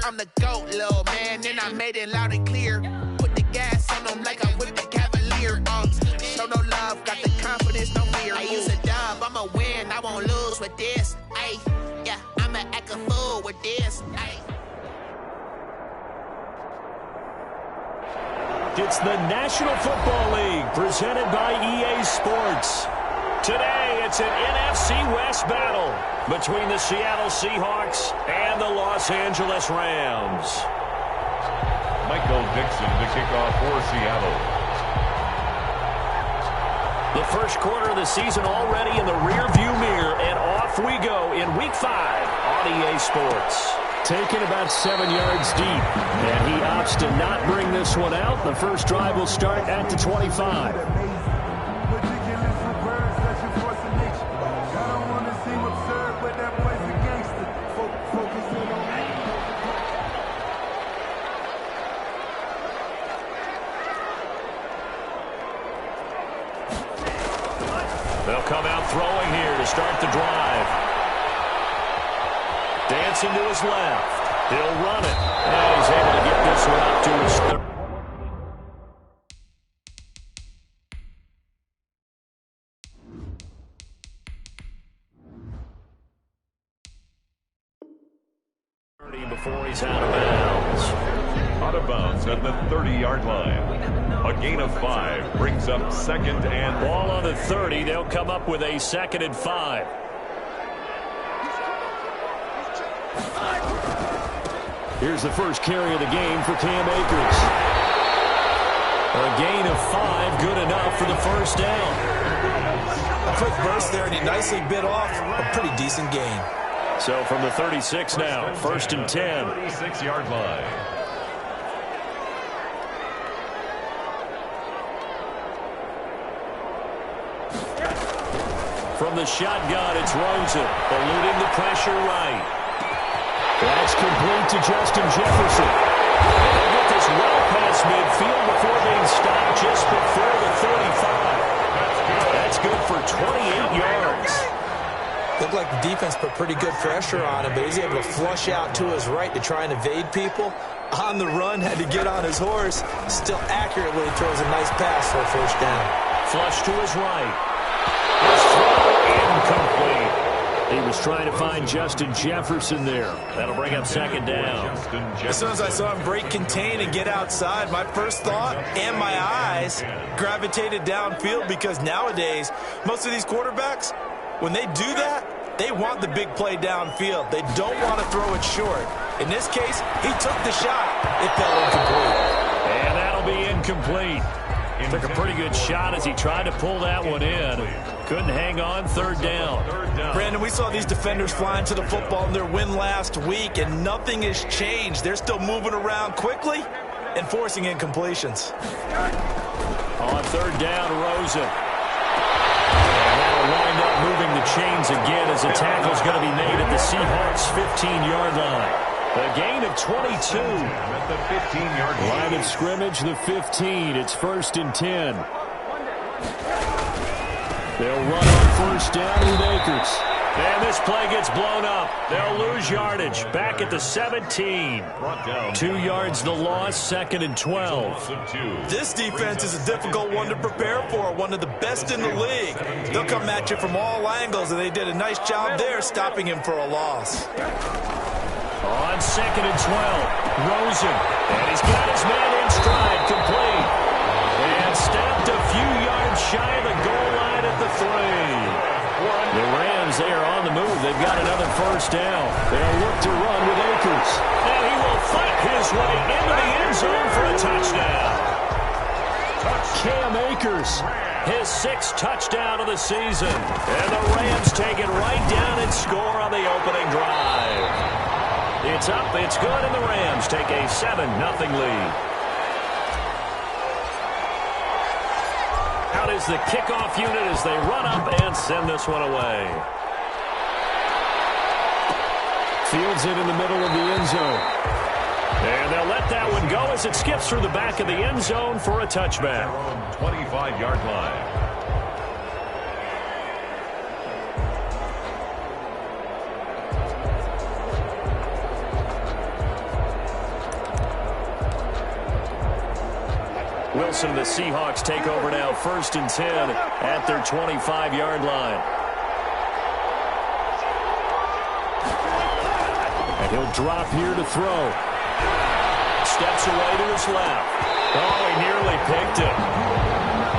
I'm the GOAT, little man, and I made it loud and clear. Put the gas on them like I'm with the Cavalier. Show no love, got the confidence, no fear. I use a dub, I'ma win, I won't lose with this. Ay, yeah, I'ma act a fool with this. Ay. It's the National Football League presented by EA Sports. Today, it's an NFC West battle between the Seattle Seahawks and the Los Angeles Rams. Michael Dixon to kick off for Seattle. The first quarter of the season already in the rearview mirror, and off we go in Week 5 on EA Sports. Taken about 7 yards deep, and he opts to not bring this one out. The first drive will start at the 25. They'll come out throwing here to start the drive. Dancing to his left. He'll run it. And he's able to get this one up to his third. Before he's out of bounds. Out of bounds at the 30-yard line. A gain of 5 brings up second and... Ball on the 30. They'll come up with a 2nd and 5. Here's the first carry of the game for Cam Akers. A gain of 5, good enough for the first down. A quick burst there, and he nicely bit off a pretty decent gain. So from the 36 now, 1st and 10. 36-yard line. From the shotgun, it's Rosen, eluding the pressure right. That's complete to Justin Jefferson. They'll get this well past midfield before being stopped just before the 35. That's good for 28 yards. Looked like the defense put pretty good pressure on him, but he's able to flush out to his right to try and evade people. On the run, had to get on his horse. Still accurately throws a nice pass for a first down. Flush to his right. His throw incomplete. He was trying to find Justin Jefferson there. That'll bring up 2nd down. As soon as I saw him break contain and get outside, my first thought and my eyes gravitated downfield, because nowadays, most of these quarterbacks, when they do that, they want the big play downfield. They don't want to throw it short. In this case, he took the shot. It fell incomplete. And that'll be incomplete. Took a pretty good shot as he tried to pull that one in. Couldn't hang on. 3rd down. Brandon, we saw these defenders flying to the football in their win last week, and nothing has changed. They're still moving around quickly and forcing incompletions. On 3rd down, Rosen. And that'll wind up moving the chains again as the tackle's going to be made at the Seahawks' 15-yard line. A gain of 22. At the 15-yard line. Line of scrimmage, the 15. It's 1st and 10. They'll run on 1st down with Akers. And this play gets blown up. They'll lose yardage. Back at the 17. 2 yards the loss, 2nd and 12. This defense is a difficult one to prepare for, one of the best in the league. They'll come at you from all angles, and they did a nice job there stopping him for a loss. On 2nd and 12, Rosen. And he's got his man in stride, complete. And stopped a few yards shy of the goal line at the 3. The Rams, they are on the move. They've got another 1st down. They'll look to run with Akers. And he will fight his way into the end zone for a touchdown. Cam Akers, his 6th touchdown of the season. And the Rams take it right down and score on the opening drive. It's up, it's good, and the Rams take a 7-0 lead. Out is the kickoff unit as they run up and send this one away. Fields it in the middle of the end zone. And they'll let that one go as it skips through the back of the end zone for a touchback. 25-yard line. Wilson and the Seahawks take over now, 1st and 10 at their 25-yard line. And he'll drop here to throw. Steps away to his left. Oh, he nearly picked it.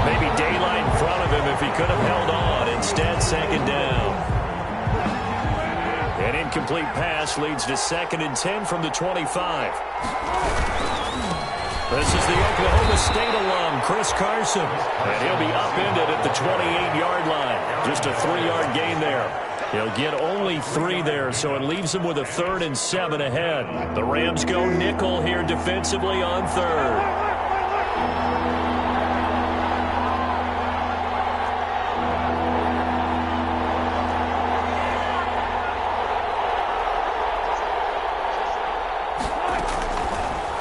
Maybe daylight in front of him if he could have held on. Instead, 2nd down. An incomplete pass leads to 2nd and 10 from the 25. This is the Oklahoma State alum, Chris Carson. And he'll be upended at the 28-yard line. Just a 3-yard gain there. He'll get only 3 there, so it leaves him with a 3rd and 7 ahead. The Rams go nickel here defensively on 3rd.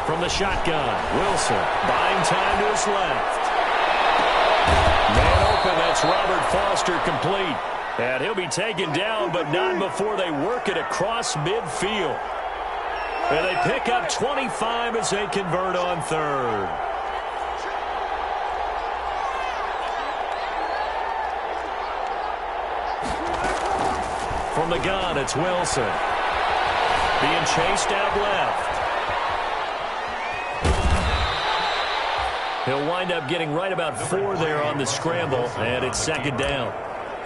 From the shotgun, Wilson buying time to his left. Man open, that's Robert Foster complete. And he'll be taken down, but not before they work it across midfield. And they pick up 25 as they convert on 3rd. From the gun, it's Wilson. Being chased out left. He'll wind up getting right about 4 there on the scramble, and it's 2nd down.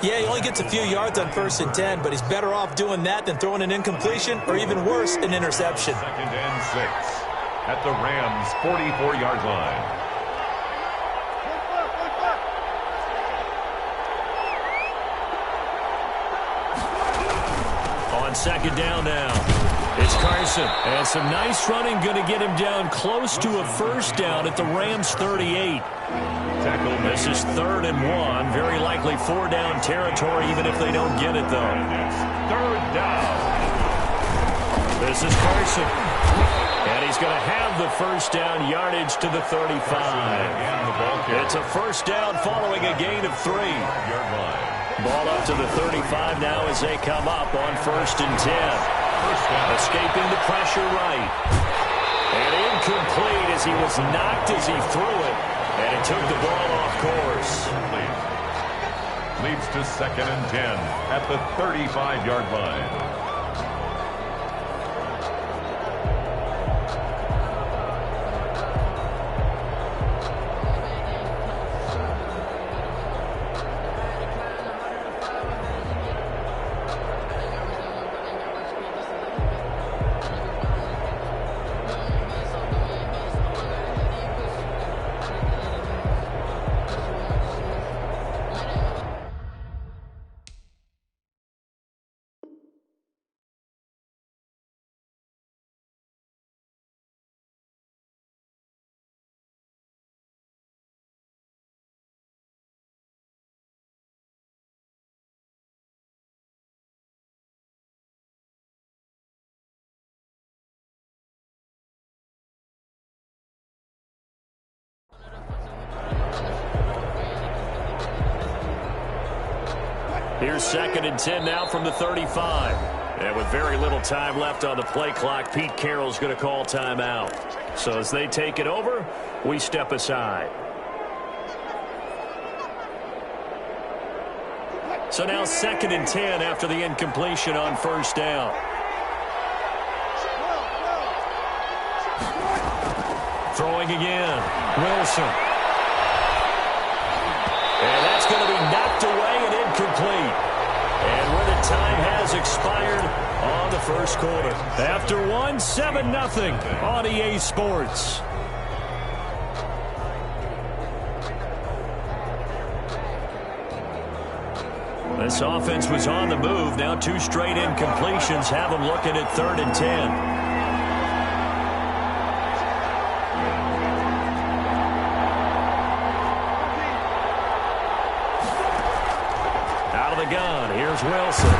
Yeah, he only gets a few yards on 1st and 10, but he's better off doing that than throwing an incompletion or even worse, an interception. 2nd and 6 at the Rams' 44-yard line. On 2nd down now. It's Carson, and some nice running going to get him down close to a 1st down at the Rams' 38. This is 3rd and 1, very likely 4-down territory even if they don't get it, though. It's 3rd down. This is Carson, and he's going to have the 1st down yardage to the 35. It's a 1st down following a gain of 3. Ball up to the 35 now as they come up on 1st and 10. Escaping the pressure right. And incomplete as he was knocked as he threw it. And it took the ball off course. Leads to 2nd and 10 at the 35-yard line. Here's 2nd and 10 now from the 35. And with very little time left on the play clock, Pete Carroll's going to call timeout. So as they take it over, we step aside. So now 2nd and 10 after the incompletion on 1st down. Throwing again. Wilson. And that's going to be knocked away and incomplete. And where the time has expired on the 1st quarter. After 7-0 on EA Sports. This offense was on the move. Now 2 straight incompletions have them looking at 3rd and 10. Gun. Here's Wilson. And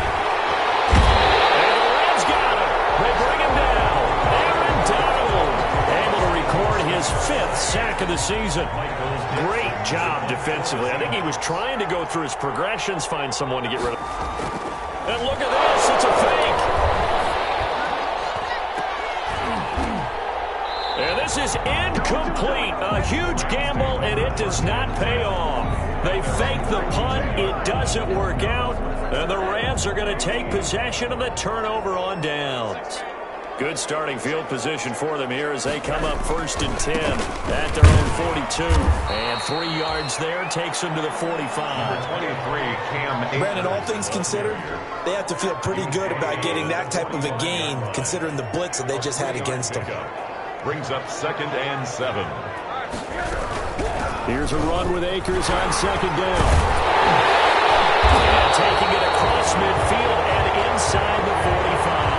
the Rams got him. They bring him down. Aaron Donald able to record his 5th sack of the season. Great job defensively. I think he was trying to go through his progressions, find someone to get rid of. And look at this. It's a fake. And this is incomplete. A huge gamble, and it does not pay off. They fake the punt. It doesn't work out. And the Rams are going to take possession of the turnover on downs. Good starting field position for them here as they come up 1st and 10 at their own 42. And 3 yards there takes them to the 45. 23, Cam. Brandon, all things considered, they have to feel pretty good about getting that type of a gain considering the blitz that they just had against them. Brings up 2nd and 7. Here's a run with Akers on 2nd down. And taking it across midfield and inside the 45.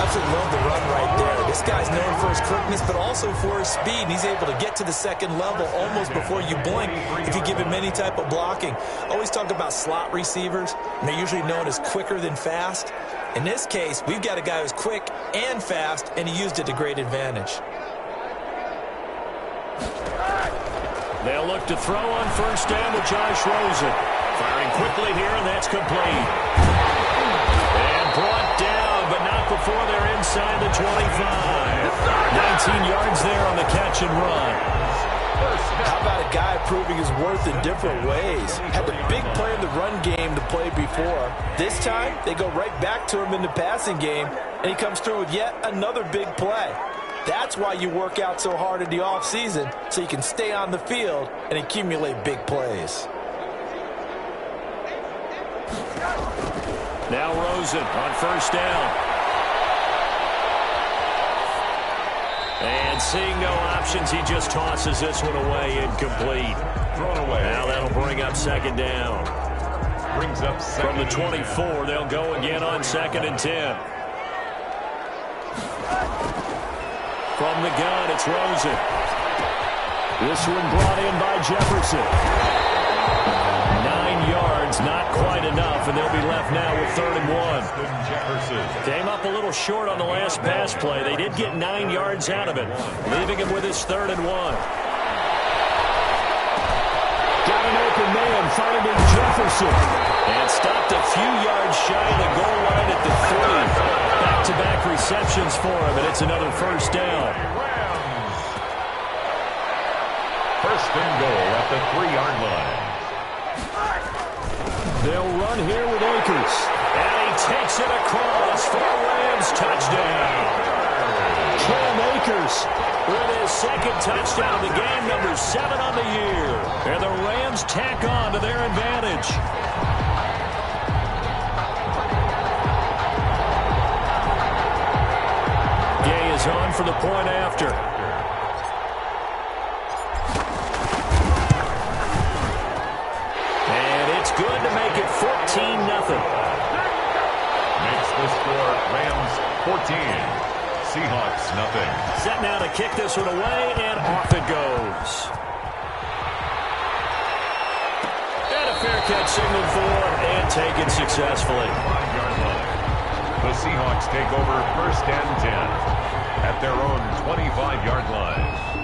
Absolutely love the run right there. This guy's known for his quickness, but also for his speed. And he's able to get to the 2nd level almost before you blink if you give him any type of blocking. Always talk about slot receivers, and they're usually known as quicker than fast. In this case, we've got a guy who's quick and fast, and he used it to great advantage. They'll look to throw on 1st down with Josh Rosen. Firing quickly here, and that's complete. And brought down, but not before they're inside the 25. 19 yards there on the catch and run. How about a guy proving his worth in different ways? Had the big play in the run game to play before. This time, they go right back to him in the passing game, and he comes through with yet another big play. That's why you work out so hard in the offseason, so you can stay on the field and accumulate big plays. Now Rosen on 1st down. And seeing no options, he just tosses this one away, incomplete. Thrown away. Now that'll bring up 2nd down. Brings up 2nd. From the 24, they'll go again on 2nd and 10. From the gun, it's Rosen. This one brought in by Jefferson. 9 yards, not quite enough, and they'll be left now with 3rd and 1. Jefferson. Came up a little short on the last pass play. They did get 9 yards out of it, leaving him with his 3rd and 1. Got an open man, finding Jefferson. And stopped a few yards shy of the goal line at the 3. Back-to-back receptions for him, and it's another 1st down. 1st and goal at the 3-yard line. They'll run here with Akers. And he takes it across for a Rams touchdown. Cam Akers with his 2nd touchdown of the game, number 7 on the year. And the Rams tack on to their advantage. Gay is on for the point after. Good to make it 14-0. Makes the score Rams 14. Seahawks nothing. Set now to kick this one away, and off it goes. And a fair catch signaled for and taken successfully. 5-yard line. The Seahawks take over 1st and 10 at their own 25-yard line.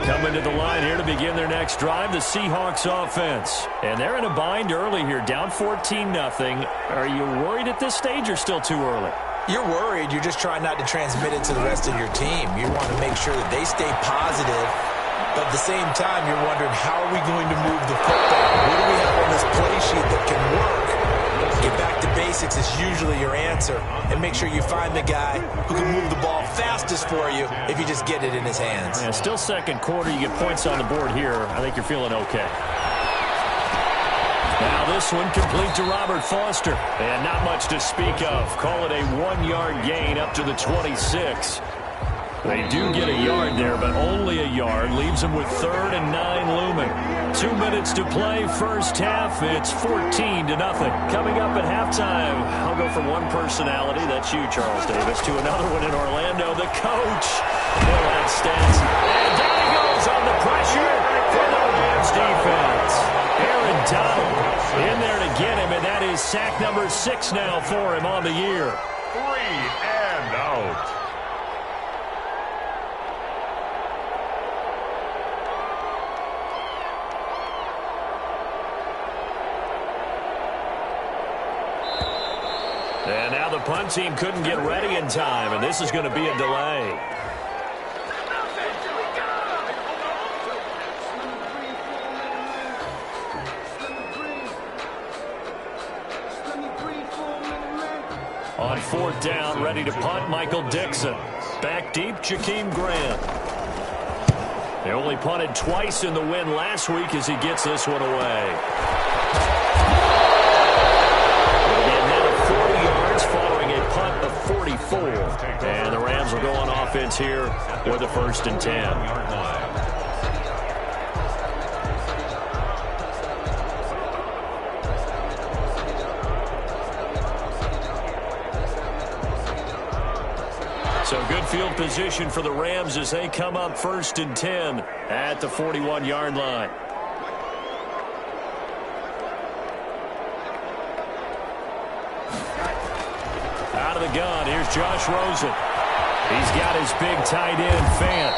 Coming to the line here to begin their next drive, the Seahawks offense. And they're in a bind early here, down 14-0. Are you worried at this stage or still too early? You're worried. You're just trying not to transmit it to the rest of your team. You want to make sure that they stay positive. But at the same time, you're wondering, how are we going to move the football? What do we have on this play sheet that can work? Get back to basics is usually your answer. And make sure you find the guy who can move the ball fastest for you if you just get it in his hands. Yeah, still 2nd quarter. You get points on the board here. I think you're feeling okay. Now this one complete to Robert Foster. And not much to speak of. Call it a 1-yard gain up to the 26. They do get a yard there, but only a yard. Leaves them with 3rd and 9 looming. 2 minutes to play, 1st half. It's 14-0. Coming up at halftime, I'll go from one personality, that's you, Charles Davis, to another one in Orlando, the coach. He'll have stats. And down he goes on the pressure for the Rams defense. Aaron Donald in there to get him, and that is sack number 6 now for him on the year. 3 and out. And now the punt team couldn't get ready in time, and this is going to be a delay. On fourth down, ready to punt, Michael Dixon. Back deep, Jakeem Grant. They only punted twice in the win last week as he gets this one away. They'll be ahead of 40 yards following a punt of 44. And the Rams will go on offense here with a 1st and 10. So good field position for the Rams as they come up 1st and 10 at the 41-yard line. Out of the gun, here's Josh Rosen. He's got his big tight end, Fant.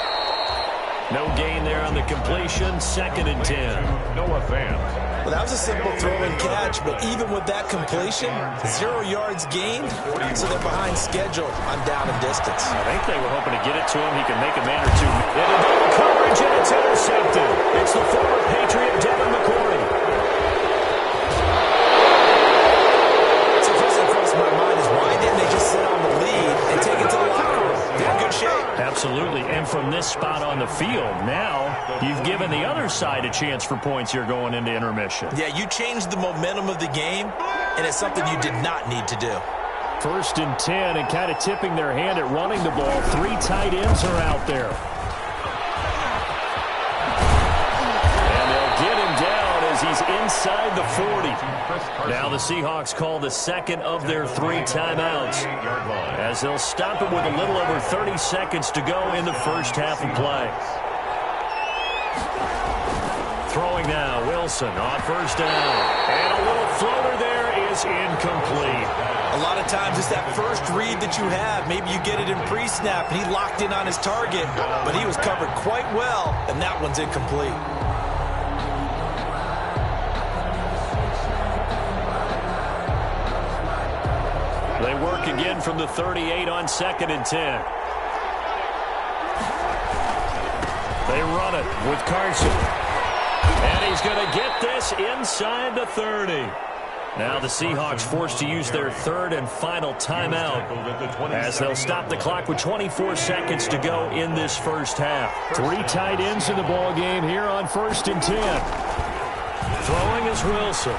No gain there on the completion, 2nd and 10. Noah Fant. Well, that was a simple throw and catch, but even with that completion, 0 yards gained, so they're behind schedule on down and distance. I think they were hoping to get it to him. He can make a man or two. Into double coverage, and it's intercepted. It's the former Patriot, Devin McCourty. So the first thing across my mind is why didn't they just sit on the lead and take it to the locker room? They're in good shape. Absolutely, and from this spot on the field, now you've given the other side a chance for points here going into intermission. Yeah, you changed the momentum of the game, and it's something you did not need to do. 1st and 10, and kind of tipping their hand at running the ball. 3 tight ends are out there. And they'll get him down as he's inside the 40. Now the Seahawks call the 2nd of their 3 timeouts, as they'll stop it with a little over 30 seconds to go in the first half of play. Throwing now, Wilson on 1st down. And a little floater there is incomplete. A lot of times it's that first read that you have. Maybe you get it in pre-snap, and he locked in on his target, but he was covered quite well, and that one's incomplete. They work again from the 38 on 2nd and 10. They run it with Carson. And he's going to get this inside the 30. Now the Seahawks forced to use their 3rd and final timeout as they'll stop the clock with 24 seconds to go in this first half. 3 tight ends in the ball game here on 1st and 10. Throwing is Wilson.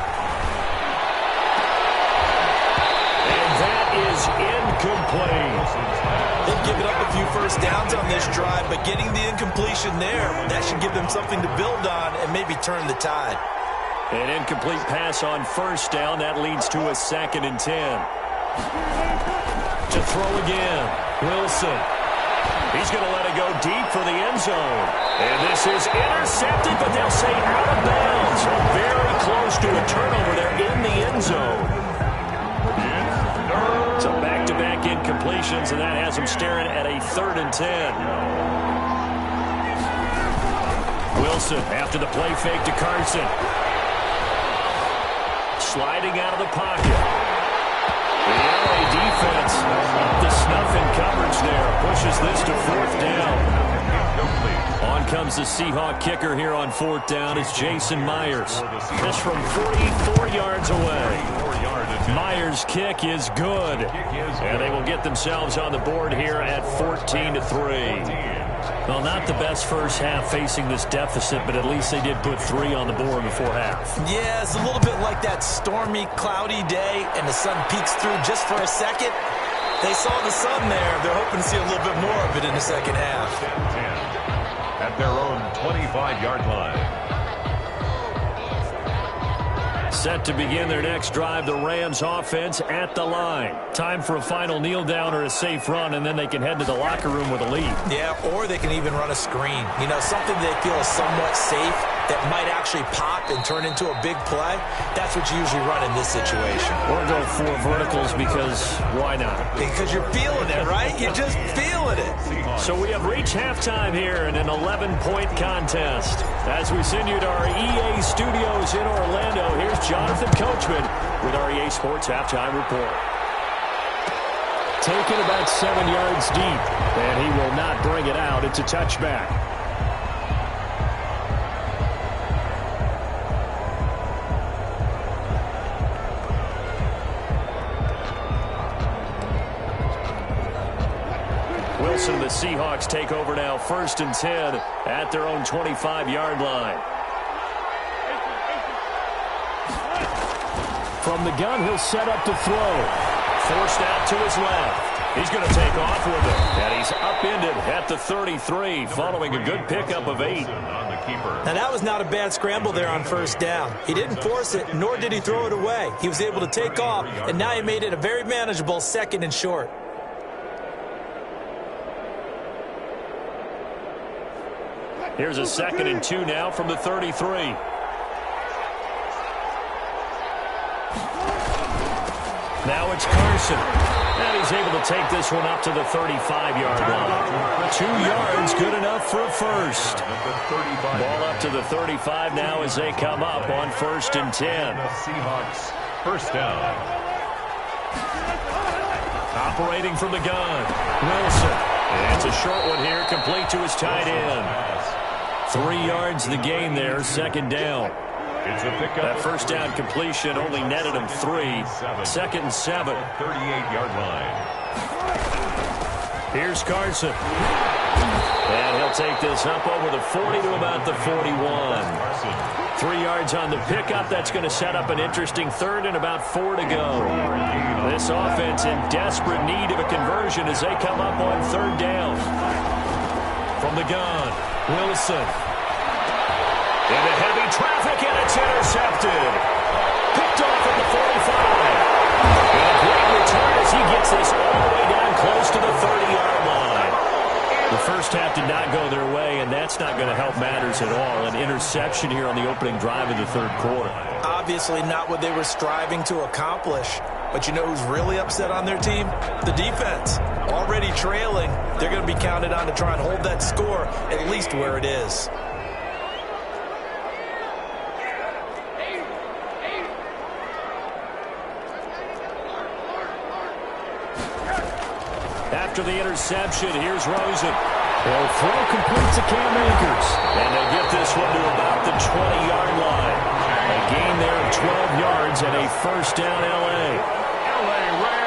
And that is incomplete. They've given up a few first downs on this drive, but getting the incompletion there, that should give them something to build on and maybe turn the tide. An incomplete pass on 1st down. That leads to a 2nd and 10. To throw again, Wilson. He's going to let it go deep for the end zone. And this is intercepted, but they'll say out of bounds. Very close to a turnover there in the end zone. So back-to-back incompletions, and that has him staring at a 3rd and 10. Wilson after the play fake to Carson. Sliding out of the pocket. The LA defense up to snuff in coverage there. Pushes this to 4th down. On comes the Seahawk kicker here on 4th down. It's Jason Myers. This from 44 yards away. Myers' kick is good. And they will get themselves on the board here at 14-3. Well, not the best first half facing this deficit, but at least they did put 3 on the board before half. Yeah, it's a little bit like that stormy, cloudy day, and the sun peeks through just for a second. They saw the sun there. They're hoping to see a little bit more of it in the second half. At their own 25-yard line. Set to begin their next drive, the Rams offense at the line. Time for a final kneel down or a safe run, and then they can head to the locker room with a lead. Yeah, or they can even run a screen. You know, something they feel is somewhat safe that might actually pop and turn into a big play. That's what you usually run in this situation. Or go 4 verticals because why not? Because you're feeling it, right? You're just feeling it. So we have reached halftime here in an 11-point contest. As we send you to our EA studios in Orlando, here's Jonathan Coachman with our EA Sports Halftime Report. taken about 7 yards deep, and he will not bring it out. It's a touchback. Wilson and the Seahawks take over now, 1st and 10 at their own 25-yard line. From the gun, he'll set up to throw. Forced out to his left. He's going to take off with it. And he's upended at the 33, following a good pickup of 8. Now, that was not a bad scramble there on 1st down. He didn't force it, nor did he throw it away. He was able to take off, and now he made it a very manageable 2nd and short. Here's a 2nd and 2 now from the 33. Now it's Carson. And he's able to take this one up to the 35-yard line. 2 yards, good enough for a first. Ball up to the 35 now as they come up on 1st and 10. Seahawks, 1st down. Operating from the gun, Wilson. And it's a short one here, complete to his tight end. 3 yards the gain there, 2nd down. It's a pickup. That 1st down completion only netted him 3. 2nd and 7. 38-yard line. Here's Carson. And he'll take this up over the 40 to about the 41. 3 yards on the pickup. That's going to set up an interesting 3rd and about 4 to go. This offense in desperate need of a conversion as they come up on 3rd down. From the gun, Wilson. Into heavy traffic, and it's intercepted. Picked off at the 45. And a great return as he gets this all the way down close to the 30-yard line. The first half did not go their way, and that's not going to help matters at all. An interception here on the opening drive of the 3rd quarter. Obviously not what they were striving to accomplish. But you know who's really upset on their team? The defense. Already trailing, they're going to be counted on to try and hold that score at least where it is. After the interception, here's Rosen. They'll throw complete to Cam Akers. And they get this one to about the 20-yard line. A gain there of 12 yards and a 1st down L.A. LA Rams.